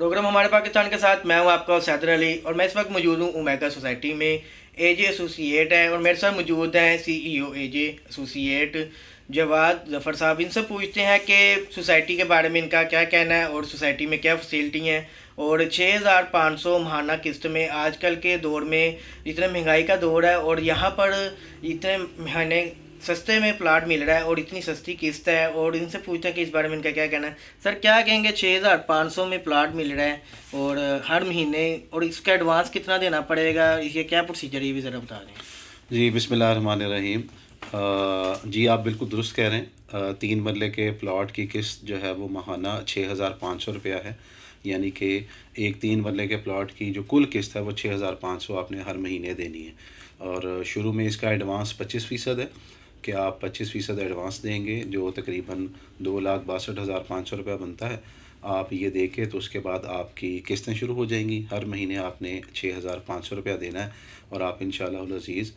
Programme हमारे पाकिस्तान के साथ। मैं हूं आपका सैदर अली और मैं इस वक्त मौजूद हूं ओमेगा सोसाइटी में। एजे एसोसिएट है और मेरे साथ मौजूद हैं सीईओ एजे एसोसिएट जवाद जफ़र साहब। इनसे पूछते हैं कि सोसाइटी के बारे में इनका क्या कहना है और सोसाइटी में क्या फैसिलिटी हैं। और 6500 महाना किस्त में आजकल के दौर में जितना महंगाई का दौर है और यहाँ पर इतने महीने सस्ते में प्लाट मिल रहा है और इतनी सस्ती किस्त है, और इनसे पूछते हैं कि इस बारे में इनका क्या कहना है। सर क्या कहेंगे, 6500 में प्लाट मिल रहा है और हर महीने, और इसका एडवांस कितना देना पड़ेगा, ये क्या प्रोसीजर, ये भी ज़रा बता दें। जी बिस्मिल्लाहिर्रहमानिर्रहीम। जी आप बिल्कुल दुरुस्त कह रहे हैं। 3 मरले के प्लॉट की किस्त जो है वो माहाना 6500 रुपया है। यानी कि एक 3 मरले के प्लॉट की जो कुल किस्त है वो 6500 आपने हर महीने देनी है। और शुरू में इसका एडवांस 25% है कि आप 25% एडवांस देंगे, जो तकरीबन 2,62,500 रुपया बनता है। आप ये दे के तो उसके बाद आपकी किस्तें शुरू हो जाएंगी। हर महीने आपने 6500 रुपया देना है और आप इंशाअल्लाह अज़ीज़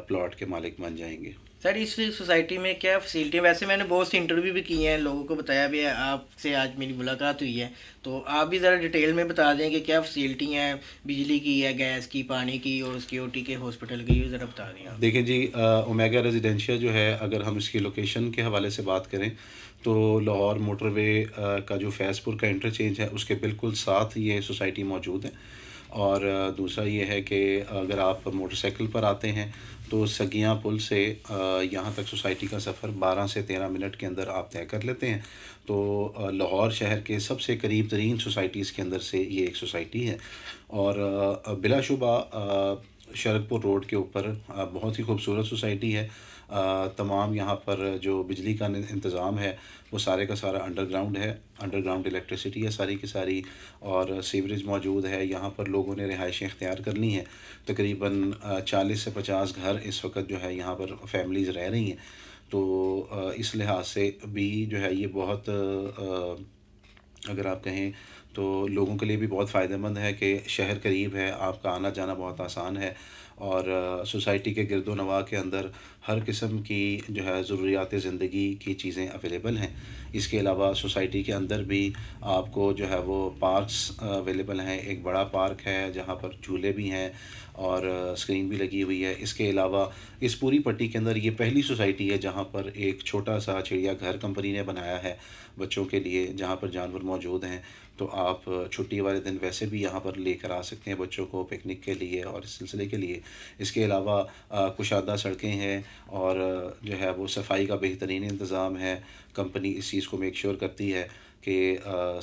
प्लॉट के मालिक बन जाएंगे। सर इस सोसाइटी में क्या फैसिलिटी है? वैसे मैंने बहुत से इंटरव्यू भी किए हैं, लोगों को बताया भी है, आपसे आज मेरी मुलाकात हुई है, तो आप भी ज़रा डिटेल में बता दें कि क्या फैसिलिटी हैं, बिजली की है, गैस की, पानी की और सिक्योरिटी के, हॉस्पिटल की, ये ज़रा बता दें आप। देखें जी, ओमेगा रेजिडेंशियल जो है, अगर हम इसकी लोकेशन के हवाले से बात करें तो लाहौर मोटरवे का जो फैज़पुर का इंटरचेंज है उसके बिल्कुल साथ ये सोसाइटी मौजूद है। और दूसरा ये है कि अगर आप मोटरसाइकिल पर आते हैं तो सगियाँ पुल से यहाँ तक सोसाइटी का सफ़र 12 से 13 मिनट के अंदर आप तय कर लेते हैं। तो लाहौर शहर के सबसे करीब तरीन सोसाइटीज़ के अंदर से ये एक सोसाइटी है। और बिलाशुबा शरकपुर रोड के ऊपर बहुत ही खूबसूरत सोसाइटी है। तमाम यहाँ पर जो बिजली का इंतज़ाम है वो सारे का सारा अंडरग्राउंड है, अंडरग्राउंड इलेक्ट्रिसिटी है सारी की सारी। और सीवरेज मौजूद है। यहाँ पर लोगों ने रिहाइशें इख्तियार कर ली हैं। तकरीबन 40 से 50 घर इस वक्त जो है यहाँ पर फैमिलीज़ रह रही हैं। तो इस लिहाज से भी जो है ये बहुत अगर आप कहें तो लोगों के लिए भी बहुत फ़ायदेमंद है कि शहर करीब है, आपका आना जाना बहुत आसान है। और सोसाइटी के गिरदो नवा के अंदर हर किस्म की जो है ज़रूरियात ज़िंदगी की चीज़ें अवेलेबल हैं। इसके अलावा सोसाइटी के अंदर भी आपको जो है वो पार्क्स अवेलेबल हैं। एक बड़ा पार्क है जहाँ पर झूले भी हैं और स्क्रीन भी लगी हुई है। इसके अलावा इस पूरी पट्टी के अंदर ये पहली सोसाइटी है जहाँ पर एक छोटा सा चिड़ियाघर कंपनी ने बनाया है बच्चों के लिए, जहाँ पर जानवर मौजूद हैं। तो आप छुट्टी वाले दिन वैसे भी यहाँ पर लेकर आ सकते हैं बच्चों को पिकनिक के लिए और इस सिलसिले के लिए। इसके अलावा कुशादा सड़कें हैं और जो है वो सफाई का बेहतरीन इंतज़ाम है। कंपनी इस चीज़ को मेक श्योर करती है कि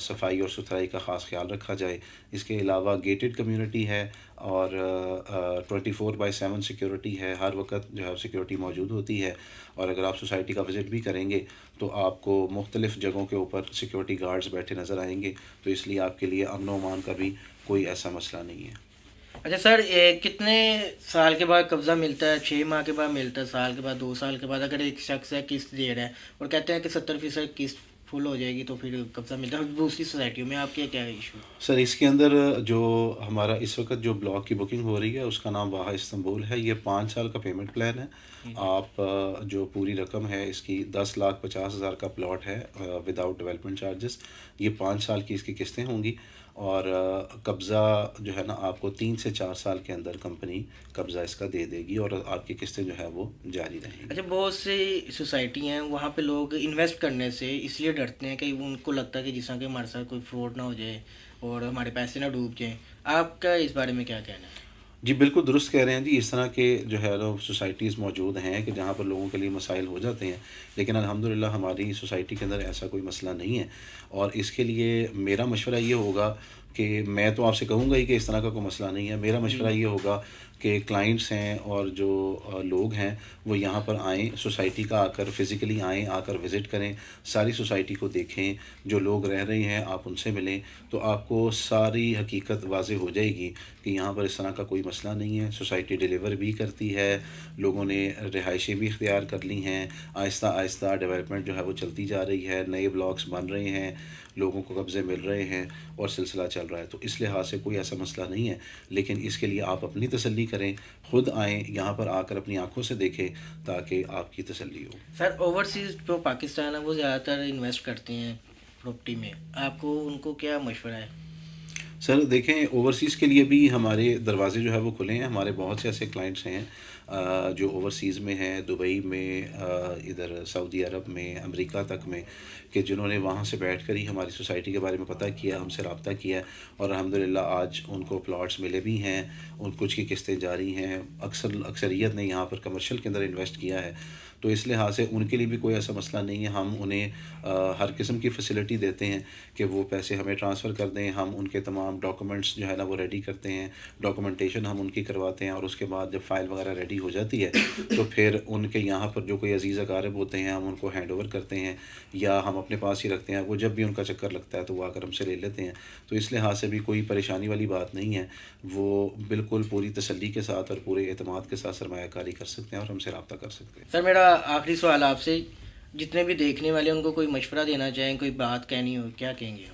सफाई और सुथराई का ख़ास ख्याल रखा जाए। इसके अलावा गेटेड कम्युनिटी है और 24/7 सिक्योरिटी है। हर वक्त जो है सिक्योरिटी मौजूद होती है। और अगर आप सोसाइटी का विज़िट भी करेंगे तो आपको मुख्तलिफ़ जगहों के ऊपर सिक्योरिटी गार्ड्स बैठे नज़र आएंगे। तो इसलिए आपके लिए अमन व अमान का भी कोई ऐसा मसला नहीं है। अच्छा सर, कितने साल के बाद कब्ज़ा मिलता है? 6 माह के बाद मिलता है, साल के बाद, 2 साल के बाद? अगर एक शख्स है किस्त दे रहा है और कहते हैं कि 70% किस्त फुल हो जाएगी तो फिर कब्ज़ा मिलता है। दूसरी सोसाइटियों में आपके क्या इशू? सर इसके अंदर जो हमारा इस वक्त जो ब्लॉक की बुकिंग हो रही है उसका नाम वाहा इस्तांबुल है। ये 5 साल का पेमेंट प्लान है। आप जो पूरी रकम है इसकी 10,50,000 का प्लॉट है विदाउट डेवलपमेंट चार्जेस। ये 5 साल की इसकी किस्तें होंगी और कब्ज़ा जो है ना आपको 3 से 4 साल के अंदर कंपनी कब्ज़ा इसका दे देगी और आपकी किस्तें जो है वो जारी रहेंगी। अच्छा, बहुत सी सोसाइटी हैं वहाँ पे लोग इन्वेस्ट करने से इसलिए डरते हैं कि उनको लगता है कि जिस तरह के हमारे साथ कोई फ्रॉड ना हो जाए और हमारे पैसे ना डूब जाएं। आपका इस बारे में क्या कहना है? जी बिल्कुल दुरुस्त कह रहे हैं जी। इस तरह के जो है ना सोसाइटीज़ मौजूद हैं कि जहाँ पर लोगों के लिए मसाइल हो जाते हैं, लेकिन अल्हम्दुलिल्लाह हमारी सोसाइटी के अंदर ऐसा कोई मसला नहीं है। और इसके लिए मेरा मशवरा ये होगा कि मैं तो आपसे कहूँगा ही कि इस तरह का कोई मसला नहीं है। मेरा जी। मशवरा ये होगा कि क्लाइंट्स हैं और जो लोग हैं वो यहाँ पर आएँ, सोसाइटी का आकर फ़िज़िकली आएँ, आकर विज़िट करें, सारी सोसाइटी को देखें, जो लोग रह रहे हैं आप उनसे मिलें। तो आपको सारी हकीकत वाज़ेह हो जाएगी कि यहाँ पर इस तरह का कोई मसला नहीं है। सोसाइटी डिलीवर भी करती है, लोगों ने रिहाइशें भी इख्तियार कर ली हैं। आहिस्ता आहिस्ता डेवलपमेंट जो है वो चलती जा रही है, नए ब्लॉक्स बन रहे हैं, लोगों को कब्ज़े मिल रहे हैं और सिलसिला चल रहा है। तो इस लिहाज से कोई ऐसा मसला नहीं है। लेकिन इसके लिए आप अपनी तसल्ली करें, ख़ुद आएँ, यहाँ पर आकर अपनी आँखों से देखें ताकि आपकी तसल्ली हो। सर ओवरसीज़ जो पाकिस्तान है वो ज़्यादातर इन्वेस्ट करते हैं प्रॉपर्टी में, आपको उनको क्या मशवरा है? सर देखें, ओवरसीज़ के लिए भी हमारे दरवाज़े जो है वो खुले हैं। हमारे बहुत से ऐसे क्लाइंट्स हैं जो ओवरसीज़ में हैं, दुबई में, इधर सऊदी अरब में, अमेरिका तक में, कि जिन्होंने वहाँ से बैठकर ही हमारी सोसाइटी के बारे में पता किया, हमसे रब्ता किया और अल्हम्दुलिल्लाह आज उनको प्लॉट्स मिले भी हैं, उन कुछ की किस्तें जारी हैं। अक्सरियत ने यहाँ पर कमर्शियल के अंदर इन्वेस्ट किया है, तो इस लिहाज से उनके लिए भी कोई ऐसा मसला नहीं है। हम उन्हें हर किस्म की फ़ैसिलिटी देते हैं कि वो पैसे हमें ट्रांसफ़र कर दें। हम उनके तमाम डॉक्यूमेंट्स जो है ना वो रेडी करते हैं, डॉक्यूमेंटेशन हम उनकी करवाते हैं और उसके बाद जब फ़ाइल वगैरह रेडी हो जाती है तो फिर उनके यहाँ पर जो कोई अज़ीज़ अक़ारिब होते हैं हम उनको हैंड ओवर करते हैं या हम अपने पास ही रखते हैं। वो जब भी उनका चक्कर लगता है तो वो आकर हमसे ले लेते हैं। तो इस लिहाज से भी कोई परेशानी वाली बात नहीं है। वो बिल्कुल पूरी तसल्ली के साथ और पूरे एतमाद के साथ सरमायाकारी कर सकते हैं और हमसे रब्ता कर सकते हैं। सर मेरा आखिरी सवाल आपसे, जितने भी देखने वाले उनको कोई मशवरा देना चाहें, कोई बात कहनी हो, क्या कहेंगे आप?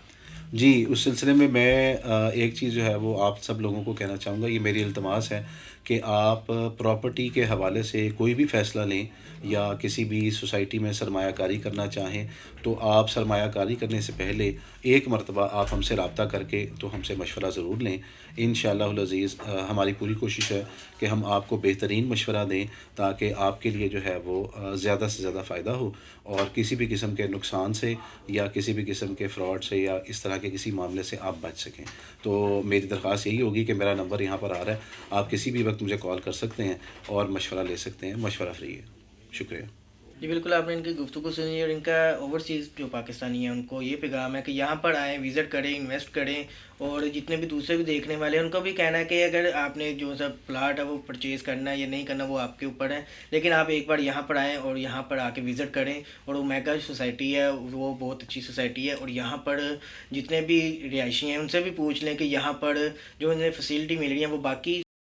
जी, उस सिलसिले में मैं एक चीज़ जो है वो आप सब लोगों को कहना चाहूँगा, ये मेरी इल्तमास है कि आप प्रॉपर्टी के हवाले से कोई भी फ़ैसला लें या किसी भी सोसाइटी में सरमायाकारी करना चाहें, तो आप सरमायाकारी करने से पहले एक मरतबा आप हमसे रब्ता करके तो हमसे मशवरा ज़रूर लें। इंशाअल्लाहुल अज़ीज़ हमारी पूरी कोशिश है कि हम आपको बेहतरीन मशवरा दें ताकि आपके लिए जो है वो ज़्यादा से ज़्यादा फ़ायदा हो और किसी भी किस्म के नुकसान से या किसी भी किस्म के फ्रॉड से या इस तरह के किसी मामले से आप बच सकें। तो मेरी दरख्वास्त यही होगी कि मेरा नंबर यहाँ पर आ रहा है, आप किसी भी वक्त मुझे कॉल कर सकते हैं और मशवरा ले सकते हैं। मशवरा फ्री है। शुक्रिया। जी बिल्कुल, आपने इनकी गुफ्तगू सुनी और इनका ओवरसीज़ जो पाकिस्तानी हैं उनको ये पैगाम है कि यहाँ पर आएँ, विज़िट करें, इन्वेस्ट करें। और जितने भी दूसरे भी देखने वाले हैं उनको भी कहना है कि अगर आपने जो सा प्लाट है वो परचेज़ करना है या नहीं करना वो आपके ऊपर है, लेकिन आप एक बार यहाँ पर आएँ और यहाँ पर आके विज़िट करें। और ओमेगा सोसाइटी है वो बहुत अच्छी सोसाइटी है और यहाँ पर जितने भी रिहायशी हैं उनसे भी पूछ लें कि यहाँ पर जो उन्हें फैसिलिटी मिल रही है वो बाकी